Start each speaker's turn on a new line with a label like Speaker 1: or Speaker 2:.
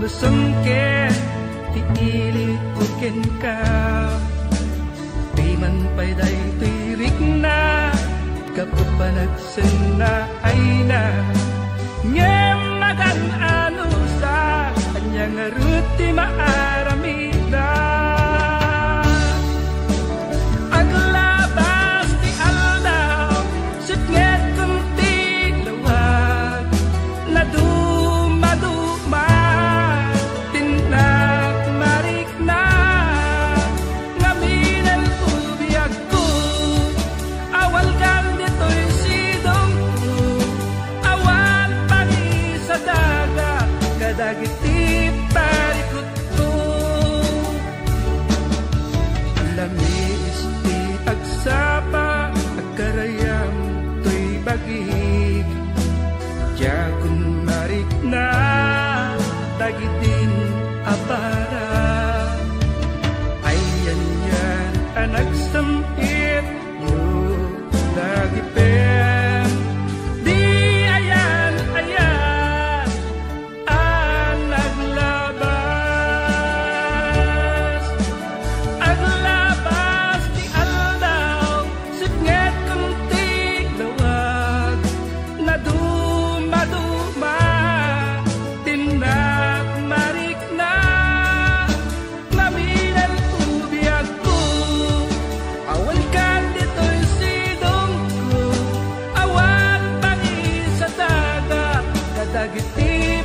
Speaker 1: Lusungke ti ili uken ka Piman pay day tirik na Kapupanagsen na ay na Ngem magan anusa Anyang aruti maaramida Aglabas ti aldaw Sitnget kunti lawag Naduma-duma Tinnak marik na Ngaminal ubiyag ko Awal kan dito'y sidong ko Awal pangi sa daga Kadagiti parikot ko Lamis ti agsapa Agkarayam to'y bagig Diyagon marik na Tagitin apara Ayan yan anak sampit Yo nagipem Di ayan ayan Naglabas Aglabas di aldaw Sipnget kunti lawag Naduma-duma Tinnak marik na Ngaminal ubiyag ko Awal kan dito'y sidong ko Awal pangi sa daga Kadagiti